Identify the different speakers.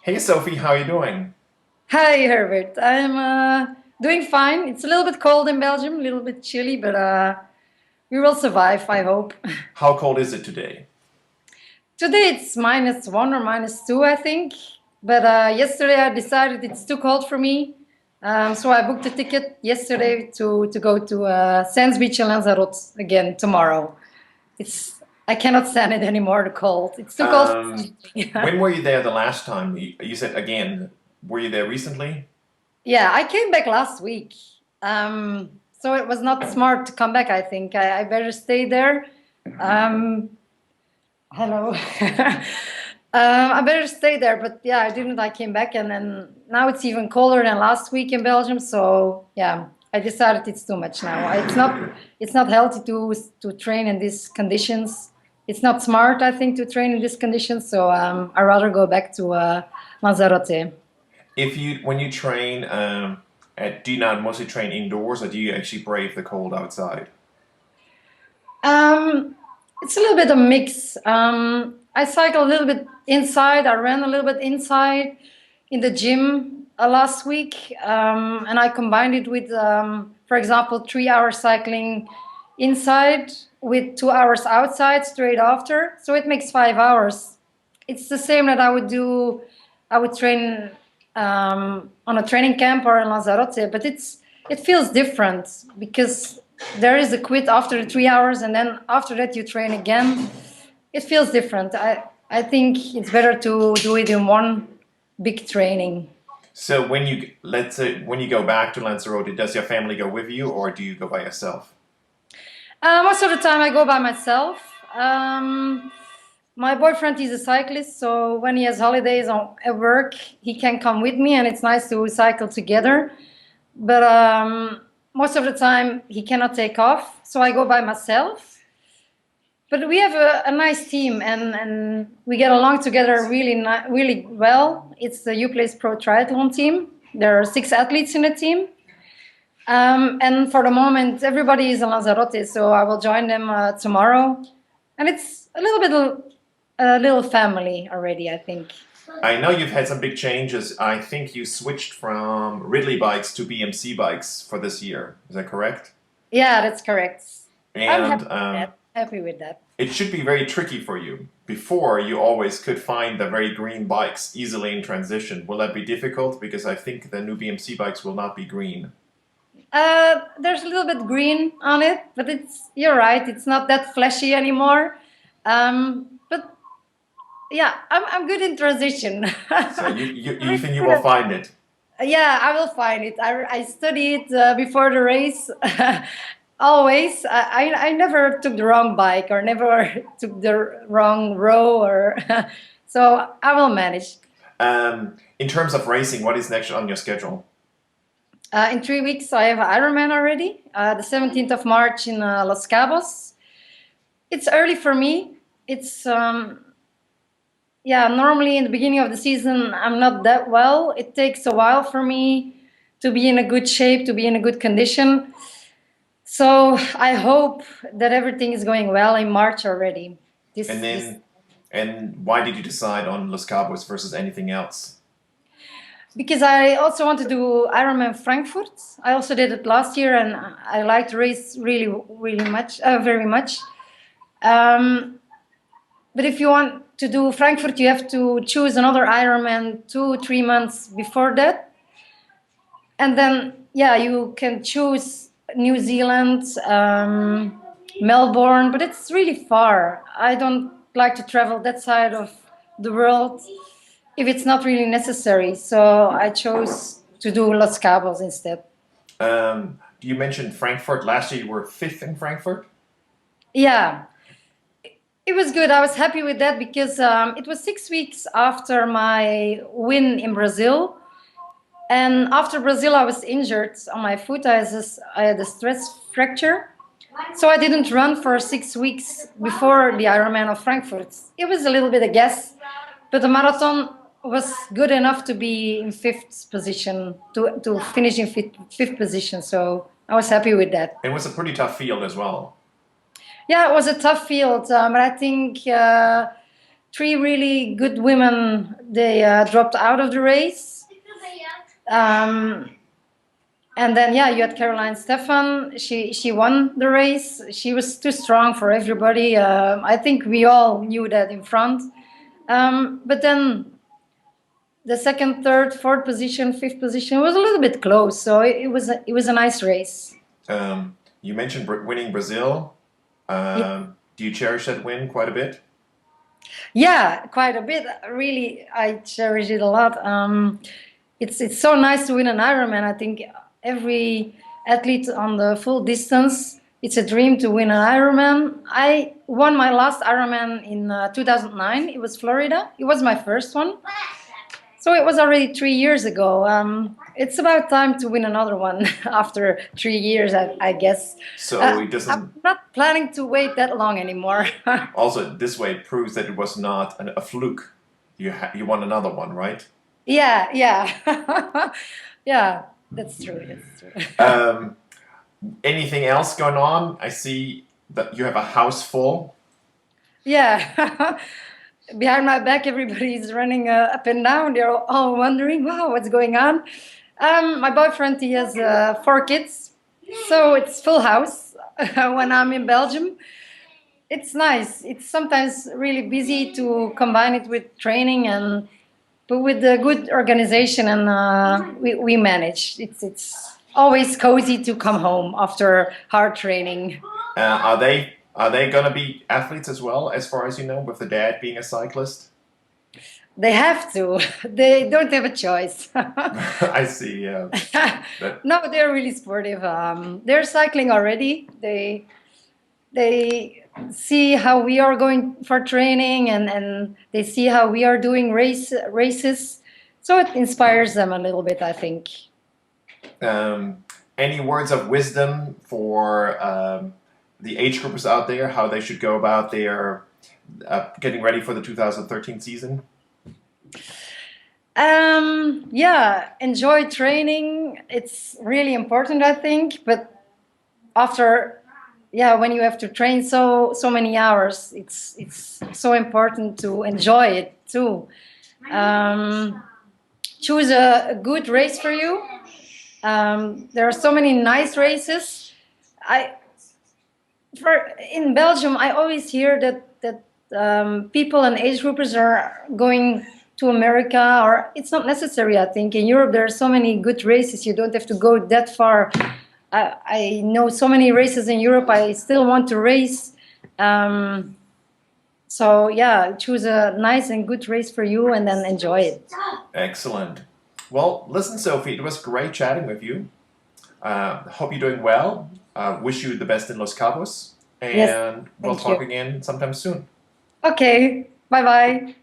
Speaker 1: Hey Sophie, how are you doing?
Speaker 2: Hi, Herbert. I'm doing fine. It's a little bit cold in Belgium, a little bit chilly, but we will survive, I hope.
Speaker 1: How cold is it today?
Speaker 2: Today it's -1 or -2, I think. But yesterday I decided it's too cold for me. So I booked a ticket yesterday to go to Sands Beach in Lanzarote again tomorrow. I cannot stand it anymore, the cold. It's too cold for
Speaker 1: Um,
Speaker 2: me.
Speaker 1: when were you there the last time? You said again. Were you there recently?
Speaker 2: Yeah, I came back last week. So it was not smart to come back, I think. I better stay there. Um, hello. I better stay there, but yeah, I didn't. I came back, and then now it's even colder than last week in Belgium. So yeah, I decided it's too much now. It's not healthy to train in these conditions. It's not smart, I think, to train in these conditions. So I'd rather go back to Lanzarote.
Speaker 1: When you train, do you not mostly train indoors, or do you actually brave the cold outside?
Speaker 2: Um, it's a little bit of a mix. I cycle a little bit inside. I ran a little bit inside in the gym last week, and I combined it with, for example, 3 hours cycling inside with 2 hours outside straight after. So it makes 5 hours. It's the same that I would do. I would train on a training camp or in Lanzarote, but it feels different because there is a quit after the 3 hours, and then after that you train again. It feels different. I think it's better to do it in one big training.
Speaker 1: So let's say when you go back to Lanzarote, does your family go with you, or do you go by yourself?
Speaker 2: Most of the time I go by myself. My boyfriend is a cyclist, so when he has holidays at work, he can come with me, and it's nice to cycle together. But most of the time he cannot take off, so I go by myself. But we have a nice team, and we get along together really well. It's the UPlace Pro Triathlon team. There are 6 athletes in the team. And for the moment, everybody is in Lanzarote, so I will join them tomorrow. And it's a little family already, I think.
Speaker 1: I know you've had some big changes. I think you switched from Ridley bikes to BMC bikes for this year. Is that correct?
Speaker 2: Yeah, that's correct. I'm happy
Speaker 1: And
Speaker 2: with that. Happy with that.
Speaker 1: it should be very tricky for you. Before, you always could find the very green bikes easily in transition. Will that be difficult? Because I think the new BMC bikes will not be green.
Speaker 2: There's a little bit green on it, but you're right. It's not that flashy anymore. But yeah, I'm good in transition.
Speaker 1: So you
Speaker 2: Really
Speaker 1: think you
Speaker 2: good
Speaker 1: will
Speaker 2: at-
Speaker 1: find it?
Speaker 2: yeah, I will find it. I studied before the race. Always, I never took the wrong bike or never took the wrong row, or so I will manage.
Speaker 1: In terms of racing, what is next on your schedule?
Speaker 2: In 3 weeks, I have Ironman already. The 17th of March in Los Cabos. It's early for me. It's yeah. Normally in the beginning of the season, I'm not that well. It takes a while for me to be in a good shape, to be in a good condition. So I hope that everything is going well in March already.
Speaker 1: And
Speaker 2: This
Speaker 1: then, and why did you decide on Los Cabos versus anything else?
Speaker 2: Because I also want to do Ironman Frankfurt. I also did it last year, and I liked the race really much, very much. Um, but if you want to do Frankfurt, you have to choose another Ironman 2, 3 months before that, and then yeah, you can choose New Zealand, Melbourne, but it's really far. I don't like to travel that side of the world if it's not really necessary. So I chose to do Los Cabos instead.
Speaker 1: You mentioned Frankfurt. Last year you were fifth in Frankfurt.
Speaker 2: Yeah, it was good. I was happy with that because it was 6 weeks after my win in Brazil. And after Brazil, I was injured on my foot. I had a stress fracture. So I didn't run for 6 weeks before the Ironman of Frankfurt. It was a little bit a guess, but the marathon was good enough to be in fifth position, to finish in fifth position. So I was happy with that.
Speaker 1: It was a pretty tough field as well.
Speaker 2: Yeah, it was a tough field, but I think three really good women, they dropped out of the race. Um, and then, yeah, you had Caroline Stefan. She won the race. She was too strong for everybody. I think we all knew that in front. But then the second, third, fourth position, fifth position was a little bit close. So it was a nice race.
Speaker 1: You mentioned winning Brazil. Do you cherish that win quite a bit?
Speaker 2: Yeah, quite a bit. Really, I cherish it a lot. It's so nice to win an Ironman. I think every athlete on the full distance, it's a dream to win an Ironman. I won my last Ironman in 2009. It was Florida. It was my first one. So it was already 3 years ago. It's about time to win another one after 3 years, I guess.
Speaker 1: So it doesn't.
Speaker 2: I'm not planning to wait that long anymore.
Speaker 1: Also, this way it proves that it was not a fluke. You won another one, right?
Speaker 2: Yeah, yeah, that's true. That's true.
Speaker 1: Anything else going on? I see that you have a house full.
Speaker 2: Yeah. Behind my back, everybody's running up and down. They're all wondering, wow, what's going on? My boyfriend, he has 4 kids, so it's full house when I'm in Belgium. It's nice. It's sometimes really busy to combine it with training, but with a good organization, and we manage. It's always cozy to come home after hard training.
Speaker 1: Are they gonna be athletes as well, as far as you know, with the dad being a cyclist?
Speaker 2: They have to. They don't have a choice.
Speaker 1: I see. Yeah.
Speaker 2: No, they're really sportive. They're cycling already. They see how we are going for training, and they see how we are doing races. So it inspires them a little bit, I think.
Speaker 1: Any words of wisdom for the age groupers out there, how they should go about their getting ready for the 2013 season?
Speaker 2: Yeah, enjoy training. It's really important, I think. But after, yeah, when you have to train so many hours, it's so important to enjoy it too. Choose a good race for you. There are so many nice races. In Belgium, I always hear that people and age groupers are going to America, or it's not necessary. I think in Europe there are so many good races. You don't have to go that far. I know so many races in Europe. I still want to race. So yeah, choose a nice and good race for you, and then enjoy it.
Speaker 1: Excellent. Well, listen, Sofie, it was great chatting with you. Hope you're doing well. Wish you the best in Los Cabos, and
Speaker 2: Yes,
Speaker 1: we'll
Speaker 2: thank
Speaker 1: talk
Speaker 2: you.
Speaker 1: again sometime soon.
Speaker 2: Okay, bye bye.